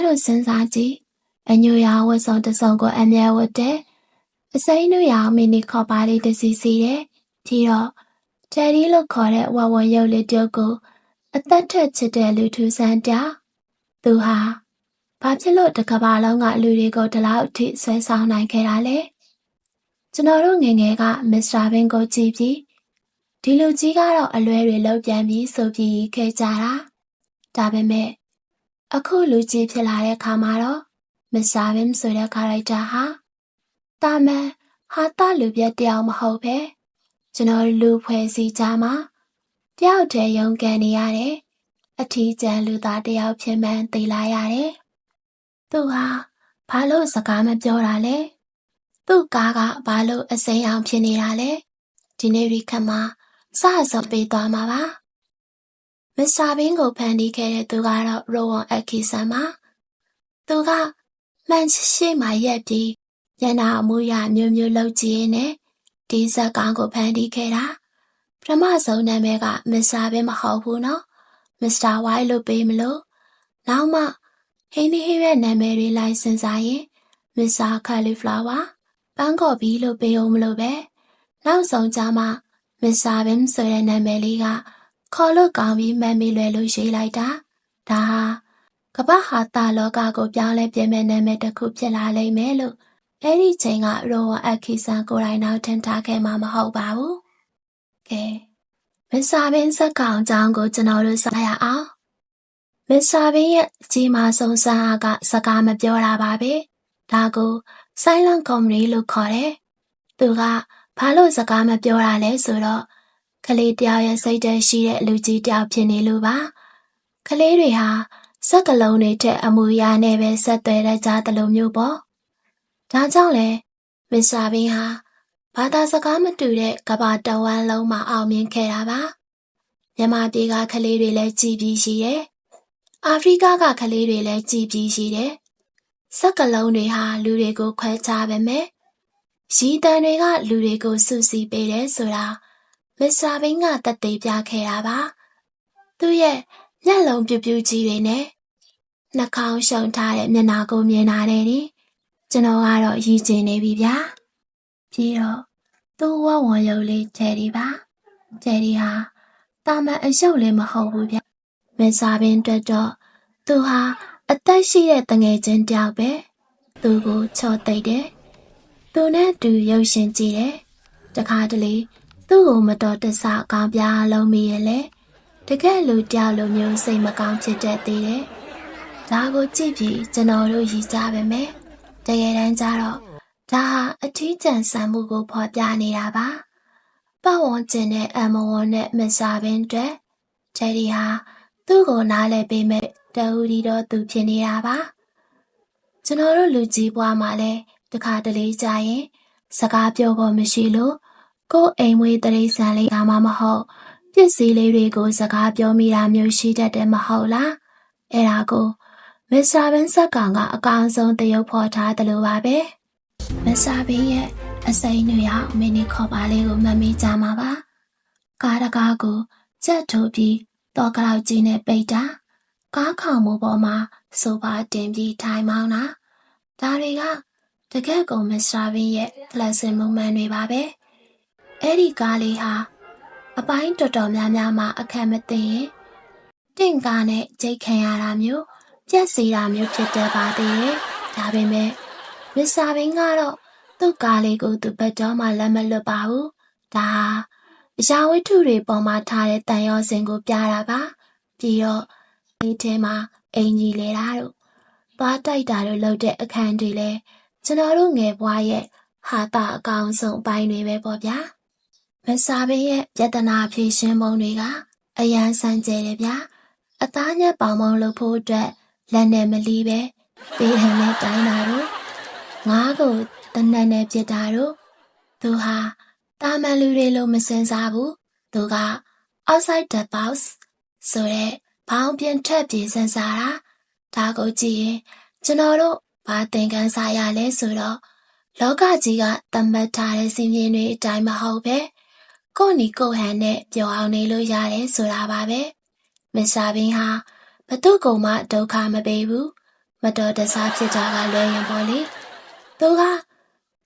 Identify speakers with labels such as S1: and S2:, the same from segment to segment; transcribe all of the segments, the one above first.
S1: တို့စဉ်းစားကြည့်အညူရောင်ဝတ်စုံတစ်စုံကိုအမြဲဝတ်တဲ့အစိမ်းနုရောင်မီနီခေါ်ပါလေးတစ်စီစီတယ်ပြီးတော့ဂျယ်ရီလို့ခေါ်တဲ့ဝဝရုပ်လေးတယောက်ကိုအသက်ထက်ချစ်တဲ့လူထူးဆန်းတာသူဟာဘာဖြစ်လို့တစ်ကမ္ဘာလုံးကလူတွေကိုဒီလောက်အထိဆွဲဆောင်နိုင်ခဲ့တာလဲကျွန်တော်တို့ငယ်ငယ်ကမစ္စတာဘင်ကိုကြည့်ပြီးဒီလူကြီးကတော့အလွဲတွေလောက်ပြန်ပြီးဆိုပြီးခဲ့ကြတာဒါပေမဲ့အခုလူကြီးဖြစ်လာတဲ့အခါမှာတော့မစ္စတာဘင်ဆိုတဲ့ character ဟာတာမန်ဟာတာလူပြတ်တယောက်မဟုတ်ပဲကျွန်တော်လူဖွဲ့စည်းကြမှာတယောက်တည်းရုန်းကန်နေရတယ်အထီးကျန်လူသားတယောက်ဖြစ်မှန်းသိလာရတယ်သူဟာဘာလို့စကားမပြောတာလဲသူ့ကားကဘာလို့အစိမ်းအောင်ဖြစ်နေတာလဲဒီနေ့ဒီခက်မှာစစောပေးသွားမှာပါမစ္စတာဘင်းကိုဖန်တီးခဲ့တဲ့သူကတော့ရိုဝွန်အခီဆန်ပါသူကမှန်ရှိမှရက်ပြီးညနာအမှုရမျိုးမျိုးလုပ်ကြည့်နေဒီဇက်ကောင်ကိုဖန်တီးခဲ့တာပထမဆုံးနာမည်ကမစ္စတာဘင်းမဟုတ်ဘူးနော်မစ္စတာဝိုင်းလို့ပေးမလို့နောက်မှဟင်းဒီဟင်းရဲ့နာမည်တွေလိုက်စဉ်းစားရင်မစ္စတာခါလီဖလာဝါပန်းကော်ဘီလို့ပေးအောင်မလို့ပဲနောက်ဆုံးကြမှာမစ္စတာဘင်းဆိုတဲ့နာမည်လေးကခေါ်လို့ကောင်းပြီးမှတ်မိလွယ်လို့ရေးလိုက်တာဒါဟာကမ္ဘာဟာတာလောကကိုပြောင်းလဲပြမဲ့နာမည်တစ်ခုဖြစ်လာလိမ့်မယ်လို့အဲ့ဒီချိန်ကရိုဝါအခီဆန်ကိုယ်တိုင်နောက်ထင်ထားခဲ့မှာမဟုတ်ပါဘူးကဲမစ္စတာဘင်းစက်ကောင်အကြောင်းကိုကျွန်တော်တို့စရအောင်မစ္စတာဘင်းရဲ့အကြီးမားဆုံးစံအားကစကားမပြောတာပါပဲဒါကို silent comedy လို့ခေါ်တယ်သူကဘာလို့စကားမပြောတာလဲဆိုတော့ကလေးတယောက်ရဲ့စိတ်ထဲရှိတဲ့လူကြီးတယောက်ဖြစ်နေလို့ပါကလေးတွေဟာစက်ကလုံးတွေထက်အမူအရာနဲ့ပဲဆက်သွယ်တတ်ကြသလိုမျိုးပေါ့ဒါကြောင့်လဲမစ္စတာဘင်းဟာဘာသာစကားမတူတဲ့ကမ္ဘာတဝန်းလုံးမှာအောင်မြင်ခဲ့တာပါမြန်မာပြည်ကကလေးတွေလည်းကြည်ပြီးရှိတယ်အာဖရိကကကလေးတွေလည်းကြည်ပြီးရှိတယ်စက်ကလုံးတွေဟာလူတွေကိုခွဲခြားပေမဲ့ရီတန်တွေကလူတွေကိုစုစည်းပေးတယ်ဆိုတာမစ္စတာဘင်းကသက်သေပြခဲ့တာပါသူ့ရဲ့မျက်လုံးပြူးပြူးကြီးတွေနဲ့နှာခေါင်းရှုံထားတဲ့မျက်နှာကိုမြင်လာတယ်ဒီကျွန်တော်ကတော့ရည်ကျင်နေပြီဗျာပြီးတော့သူ့ဝဝွန်ရုပ်လေးဂျယ်ရီပါဂျယ်ရီဟာတာမန်အယုတ်လေးမဟုတ်ဘူးဗျမစ္စတာဘင်းအတွက်တော့သူဟာအသက်ရှိတဲ့တငယ်ချင်းတယောက်ပဲသူကိုချော့သိပ်တယ်သူနဲ့တူရုပ်ရှင်ကြည့်တယ်တခါတလေသူ့ကိုမတော်တဆကောင်းပြားလုံးမိရဲ့လေတကယ်လူတယောက်လိုမျိုးစိတ်မကောင်းဖြစ်တတ်သေးတယ်ဒါကိုကြည့်ပြီးကျွန်တော်တို့ရည်ကြပါမယ်တကယ်တမ်းကျတော့ဒါဟာအထီးကျန်ဆန်မှုကိုဖော်ပြနေတာပါပတ်ဝန်းကျင်နဲ့အမဝန်းနဲ့မစ္စတာဘင်းအတွက်ဂျယ်ရီဟာသူ့ကိုနားလည်ပေးမဲ့တဟူဒီတော့သူဖြစ်နေတာပါကျွန်တော်တို့လူကြီးဘွားမှာလဲတခါတလေကြာရင်စကားပြောဖို့မရှိလို့ကိုယ်အိမ်မွေးတရိษံလေးကမှမဟုတ်ပစ္စည်းလေးတွေကိုစကားပြောမိတာမျိုးရှိတတ်တယ်မဟုတ်လားအဲ့ဒါကိုမစ္စတာဘင်းစက်ကောင်ကအကောင်းဆုံးသရုပ်ဖော်ထားတယ်လို့ပါပဲမစ္စတာဘင်းရဲ့အစိမ်းနွေအောင်မင်းခေါ်ပါလေးကိုမှတ်မိကြမှာပါကားတကားကိုကြက်ထိုးပြီးတော့ကလောက်ကြီးနဲ့ပိတ်တာကားခေါင်မှုပေါ်မှာဆိုဖာတင်ပြီးထိုင်မောင်းတာဒါတွေကတကယ့်ကိုမစ္စတာဘင်းရဲ့ classic moment တွေပါပဲအဲ့ဒီကားလေးဟာအပိုင်းတော်တော်များများမှာအခက်မသိရင်တင့်ကားနဲ့ကြိတ်ခံရတာမျိုးပြက်စီတာမျိုးဖြစ်တတ်ပါသေးတယ်ဒါပေမဲ့မစ္စတာဘင်းကတော့သူ့ကားလေးကိုသူ့ဘက်တော်မှလက်မလွတ်ပါဘူးဒါဟာအရာဝတ္ထုတွေပေါ်မှာထားတဲ့တန်ရောစင်ကိုပြတာပါပြီးတော့ဒီထဲမှာအင်ကြီးလဲတာတို့သွားတိုက်တာတို့လုပ်တဲ့အခန်းတွေလဲကျွန်တော်တို့ငယ်ဘွားရဲ့ဟာတာအကောင်ဆုံးအပိုင်းတွေပဲပေါ့ဗျာမစ္စတာဘင်းရဲ့ပြဿနာဖြေရှင်းပုံတွေကအရန်ဆန်းကျဲတယ်ဗျာအသားညက်ပေါင်ပေါင်လုပ်ဖို့အတွက်လက်နဲ့မလီးပဲပေးဟန်နဲ့တိုင်းတာတို့ငါးကိုတနက်နဲ့ပြစ်တာတို့သူဟာတာမန်လူတွေလိုမစင်စားဘူးသူက outside the box ဆိုတဲ့ဘောင်ပြင်ထက်ပြေစင်စားတာဒါကိုကြည့်ရင်ကျွန်တော်တို့ဘာသင်ခန်းစာရလဲဆိုတော့လောကကြီးကသတ်မှတ်ထားတဲ့စီမင်းတွေအတိုင်းမဟုတ်ပဲကိုနီကိုဟန်နဲ့ပျော်အောင်နေလို့ရတယ်ဆိုတာပါပဲမစ္စတာဘင်းဟာဘသူ့ကောင်မှဒုက္ခမပေးဘူး မတော်တဆဖြစ်တာကလွဲရင်ပေါ့လေသူက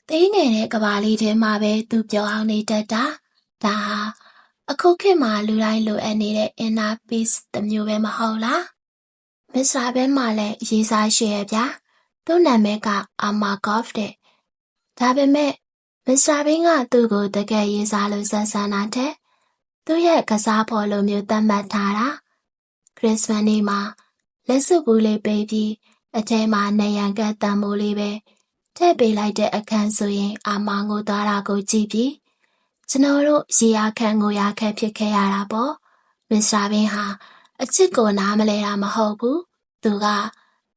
S1: သေးငယ်တဲ့ကဘာလေးထဲမှာပဲသူပြောအောင်နေတတ်တာဒါဟာအခုခေတ်မှာလူတိုင်းလိုအပ်နေတဲ့ inner peace တစ်မျိုးပဲမဟုတ်လားမစ္စတာဘဲမှာလည်းရေးစားရှိရဲ့ဗျာသူ့နာမည်ကအာမာကော့ဖ်တဲ့ဒါပေမဲ့မစ္စတာဘင်းကသူ့ကိုတကယ်ရေးစားလို့ဆက်ဆံတာတဲ့သူ့ရဲ့ကစားဖော်လိုမျိုးသတ်မှတ်ထားတာခရစ်စမတ်နေ့မှာလက်စွပ်ဘူးလေးပေးပြီးအထဲမှာနေရန်ကတန်မိုးလေးပဲထည့်ပေးလိုက်တဲ့အခန်းဆိုရင်အာမာငိုသွားတာကိုကြည့်ပြီးကျွန်တော်တို့ရေရခန့်ငိုရခန့်ဖြစ်ခဲ့ရတာပေါ့မစ္စတာဘင်းဟာအချစ်ကိုနားမလဲတာမဟုတ်ဘူးသူက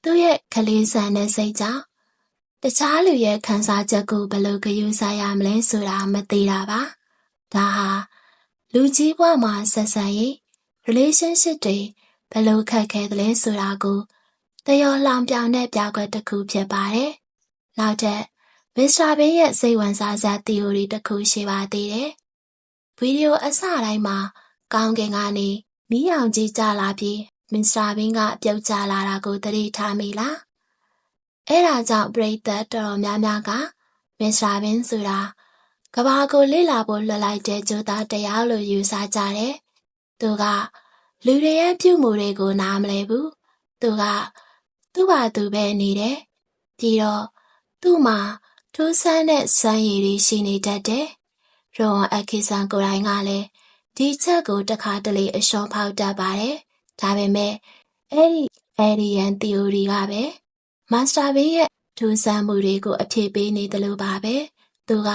S1: သူ့ရဲ့ကလေးဆန်တဲ့စိတ်ကြောင့်တခြားလူရဲ့ခံစားချက်ကိုဘယ်လိုဂရုစိုက်ရမလဲဆိုတာမသိတာပါဒါဟာလူကြီးဘဝမှာဆက်ဆံရေး relationship တွေဘယ်လိုခက်ခဲသလဲဆိုတာကိုတရောလောင်ပြောင်တဲ့ပြကွက်တစ်ခုဖြစ်ပါတယ်နောက်ထပ်မစ္စတာဘင်းရဲ့စိတ်ဝင်စားစရာ theory တစ်ခုရှိပါသေးတယ်ဗီဒီယိုအစတိုင်းမှာကောင်းကင်ကနေမီးရောင်ကြီးကျလာပြီးမစ္စတာဘင်းကပြုတ်ကျလာတာကိုသတိထားမိလားအဲ့ဒါကြောင့်ပရိသတ်တော်တော်များများကမစ္စတာဘင်းဆိုတာကဘာကိုလေ့လာဖို့လွှတ်လိုက်တဲ့ကြိုးသားတရားလို့ယူဆကြတယ်သူကလူတွေရဲ့ပြုမှုတွေကိုနားမလဲဘူးသူကသူ့ဘာသူပဲနေတယ်ပြီးတော့သူ့မှာထူးဆန်းတဲ့စွမ်းရည်တွေရှိနေတတ်တယ်ရောဝန်အခီဆန်ကိုယ်တိုင်ကလည်းဒီချက်ကိုတစ်ခါတလေအရှုံးဖောက်တတ်ပါတယ်ဒါပေမဲ့အဲ့ဒီArian theory ကပဲမာစတာဘင်းရဲ့ထူးဆန်းမှုတွေကိုအဖြေပေးနေတယ်လို့ပါပဲသူက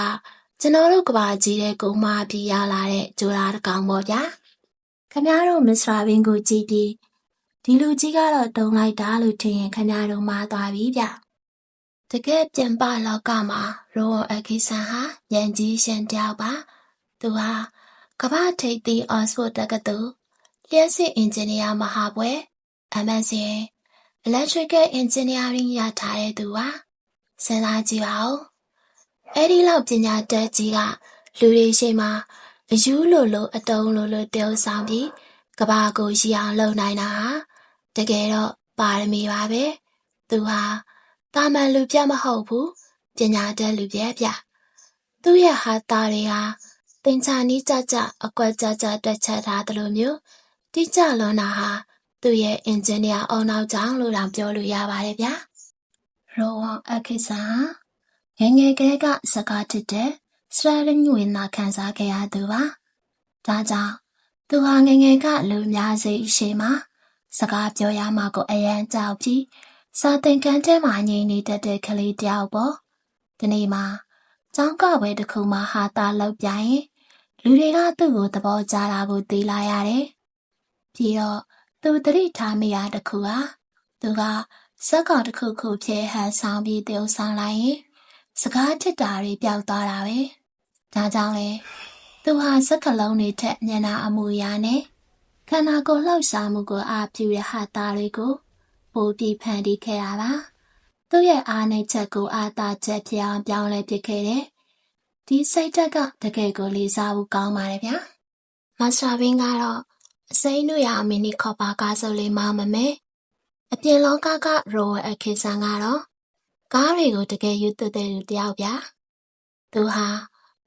S1: ကျွန်တော်တို့ကဘာကြီးတဲ့ကုန်းမပြီးရလာတဲ့ဂျိုလာတစ်ကောင်ပေါ့ဗျာခင်ဗျားတို့မစ္စတာဘင်းကိုကြည့်ပြီးဒီလူကြီးကတော့တုံလိုက်တာလို့ထင်ရင်ခင်ဗျားတို့မှားသွားပြီဗျတကယ်ပြန်ပလောက်ကမှာရောဝန်အခီဆန်ဟာညံကြီးရှင်တယောက်ပါသူဟာကမ္ဘာထိပ်သီးအော့စဖို့တက္ကသိုလ်လျှပ်စစ်အင်ဂျင်နီယာမဟာဘွဲ့ MSc Electrical Engineering ရထားတဲ့သူပါစဉ်းစားကြည့်ပါဦးအဲ့ဒီလောက်ပညာတတ်ကြီးကလူတွေရှိမှအယူလိုအတုံးလိုတယောက်ဆောင်ပြီးကဘာကိုရည်အောင်လုပ်နိုင်တာဟာတကယ်တော့ပါရမီပါပဲသူဟာတာမန်လူပြတ်မဟုတ်ဘူးပညာတတ်လူပြတ်ဗျသူ့ရဲ့ဟာသားတွေဟာတင်ချာနီးကြအကွက်ကြတွက်ချက်ထားတယ်လို့မျိုးတိကျလွန်တာဟာသူ့ရဲ့အင်ဂျင်နီယာအောင်နောက်ကြောင့်လို့တောင်ပြောလို့ရပါတယ်ဗျာရောဝန်အခီဆန်ငယ်ငယ်ကလေးကစကားထစ်တဲ့စရလင်းဝင်နာခံစားခဲ့ရသူပါဒါကြောင့်သူဟာငယ်ငယ်ကလူများစိတ်ရှိမှစကားပြောရမှကိုအရန်ကြောက်ပြီးစာသင်ခန်းထဲမှာငြိမ်နေတတ်တဲ့ကလေးတယောက်ပေါ့ဒီနေ့မှာကျောင်းကပွဲတစ်ခုမှာဟာတာလောက်ပြရင်လူတွေကသူ့ကိုသဘောကျတာကိုသိလာရတယ်ပြီးတော့သူသတိထားမိတာတစ်ခုဟာသူကစက်ကောင်တစ်ခုဖြဲဟန်ဆောင်ပြီးတယောက်ဆောင်လိုက်ရင်စကားထစ်တာတွေပျောက်သွားတာပဲဒါကြောင့်လေသူဟာစက်ကလုံးတွေထက်မျက်နှာအမူအရာနဲ့ခန္ဓာကိုယ်လှုပ်ရှားမှုကိုအားပြုတဲ့ဟာသားတွေကိုပိုပြီးဖန်တီးခဲ့တာပါသူ့ရဲ့အားနည်းချက်ကိုအားသာချက်ဖြစ်အောင်ပြောင်းလဲပစ်ခဲ့တယ်ဒီစိတ်ဓာတ်ကတကယ်ကိုလေးစားဖို့ကောင်းပါတယ်ဗျာမစ္စတာဘင်းကတော့အစိမ်းတို့ရအမီနီခေါ်ပါကားစုပ်လေးမောင်းမမဲအပြင်လောကကရောဝန်အခီဆန်ကတော့ကားတွေကိုတကယ်ယူသွတဲ့လူတယောက်ဗျာသူဟာ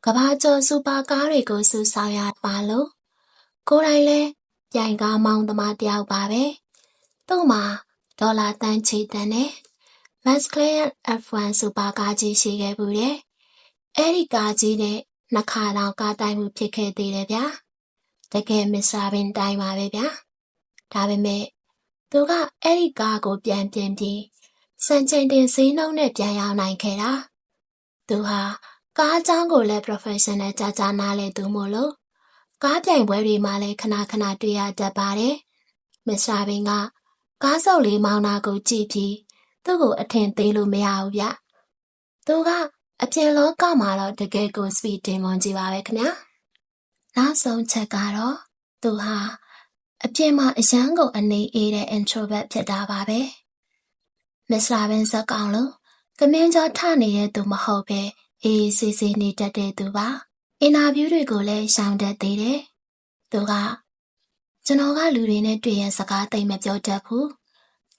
S1: ကဘာကျော်စူပါကားတွေကိုစူဆောင်ရပါလို့ကိုယ်တိုင်လဲပြိုင်ကားမောင်းသမားတယောက်ပါပဲသူ့မှာဒေါ်လာတန်းချီတန်းနဲ့ Muscle F1 စူပါကားကြီးရှိခဲ့ဘူးတဲ့အဲ့ဒီကားကြီးနဲ့နှစ်ခါတော့ကားတိုင်းမှုဖြစ်ခဲ့သေးတယ်ဗျာတကယ်မစ္စတာဘင်းတိုင်းပါပဲဗျာဒါပေမဲ့သူကအဲ့ဒီကားကိုပြန်ပြင်ပြီးစံချိန်တင်ဈေးနှုန်းနဲ့ပြန်ရောင်းနိုင်ခဲ့တာသူဟာကားအကြောင်းကိုလည်း professional ကြာနားလဲသူမို့လို့ကားပြိုင်ပွဲတွေမှာလည်းခဏတွေ့ရတတ်ပါတယ်မစ္စတာဘင်းကကားစုပ်လေးမောင်းတာကိုကြည့်ပြီးသူ့ကိုအထင်သေးလို့မရဘူးဗျသူကအပြင်လောကမှာတော့တကယ်ကို speed တင်မွန်ကြီးပါပဲခင်ဗျာနောက်ဆုံးချက်ကတော့သူဟာအပြင်မှာအရန်ကိုအနေအေးတဲ့ introvert ဖြစ်တာပါပဲမစ္စတာဘင်းစက်ကောင်လို့ကမင်းကျော်ထနေတဲ့သူမဟုတ်ပဲအေးဆေးဆေးနေတတ်တဲ့သူပါအင်တာဗျူးတွေကိုလည်းရှောင်တတ်သေးတယ်သူကကျွန်တော်ကလူတွေနဲ့တွေ့ရင်စကားသိမ့်မပြောတတ်ဘူး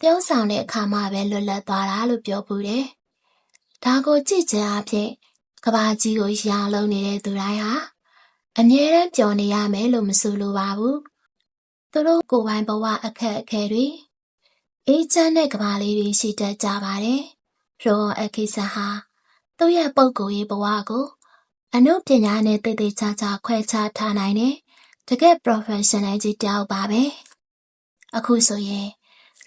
S1: ပြုံးဆောင်တဲ့အခါမှပဲလွတ်လပ်သွားတာလို့ပြောပူတယ်။ဒါကိုကြည့်ခြင်းအဖြစ်ကဘာကြီးကိုရောင်လုံးနေတဲ့သူတိုင်းဟာအမြဲတမ်းပျော်နေရမယ်လို့မဆိုလိုပါဘူး။သူတို့ကိုယ်ပိုင်ဘဝအခက်အခဲတွေအေးချမ်းတဲ့ကဘာလေးတွေရှိတတ်ကြပါတယ်။ရိုဟွန်အခီဆန်ဟာသူ့ရဲ့ပုံကိုယ်ရေးဘဝကိုအနုပညာနဲ့တည်တည်ချာချာခွဲခြားထားနိုင်တဲ့တကယ် professional ကြီးတယောက်ပါပဲ။အခုဆိုရင်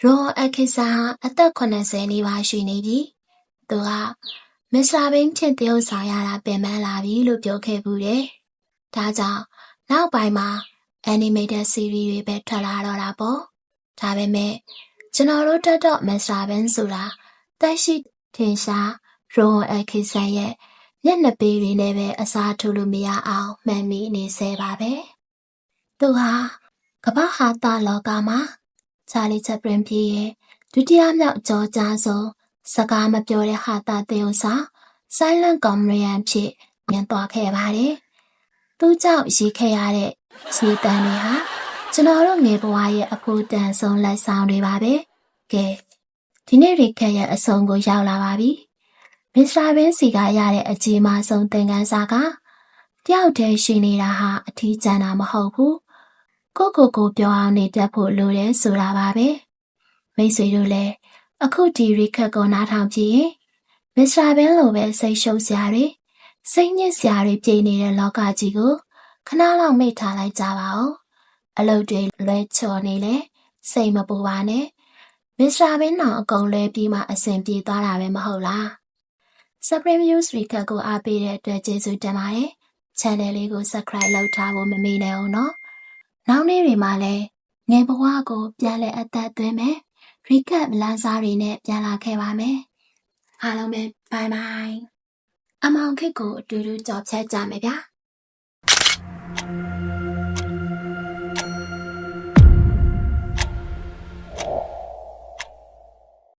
S1: ရိုဟွန်အခီဆန်ဟာအသက်80နီးပါးရှိနေပြီ။သူကမစ္စတာဘင်းဖြစ်တရုပ်ဆောင်ရတာပင်ပန်းလာပြီလို့ပြောခဲ့ဘူးတယ်။ဒါကြောင့်နောက်ပိုင်းမှာ animated series တွေပဲထွက်လာတော့တာပေါ့။ဒါပေမဲ့ကျွန်တော်တို့တက်တော့မစ္စတာဘင်းဆိုတာတက်ရှိထင်ရှားရိုဟွန်အခီဆန်ရဲ့မျက်နှာပေးတွေနဲ့ပဲအစားထိုးလို့မရအောင်မှန်မိနေစေပါပဲ။သူဟာကမ္ဘာဟာတာလောကမှာချာလီချက်ပရင်ပြည်ရဲ့ဒုတိယမြောက်ကြောကြားဆုံးစကားမပြောတဲ့ဟာတာတေယုံစာ Silent Comedian ဖြစ်မြင်သွားခဲ့ပါတယ်။သူကြောင့်ရေးခဲ့ရတဲ့ခြေတန်းတွေဟာကျွန်တော်တို့ငယ်ဘဝရဲ့အဖို့တန်ဆုံးလက်ဆောင်တွေပါပဲ။ကဲဒီနေ့ရိခက်ရဲ့အဆုံးကိုရောက်လာပါပြီ။မစ္စတာဘင်းစီကရတဲ့အကြီးမားဆုံးသင်ခန်းစာကတယောက်တည်းရှိနေတာဟာအထီးကျန်တာမဟုတ်ဘူး။ကိုပြောအောင်နေတတ်ဖို့လိုတယ်ဆိုတာပါပဲ။မိတ်ဆွေတို့လည်းအခုဒီရိခက်ကိုနားထောင်ကြည့်ရင်မစ္စတာဘင်းလိုပဲစိတ်ရှုပ်စရာတွေစိတ်ညစ်စရာတွေပြည်နေတဲ့လောကကြီးကိုခဏလောက်မိတ်ထားလိုက်ကြပါဦး။အလုပ်တွေလွဲချော်နေလေစိတ်မပူပါနဲ့။မစ္စတာဘင်းတော်အကုန်လွဲပြီးမှအဆင်ပြေသွားတာပဲမဟုတ်လား။ Supreme News Recap ကိုအားပေးတဲ့အတွက်ကျေးဇူးတင်ပါတယ်။ Channel လေးကို Subscribe လုပ်ထားဖို့မမေ့နဲ့အောင်နော်။နောက်နေ့တွေမှာလည်းငယ်ဘဝကိုပြန်လည်အသက်သွင်းမယ်။ Recap လမ်းစာတွေနဲ့ပြန်လာခဲ့ပါမယ်။အားလုံးပဲ bye bye အမောင်ခစ်ကိုအတူတူကြော်ဖြတ်ကြမယ်ဗျာ။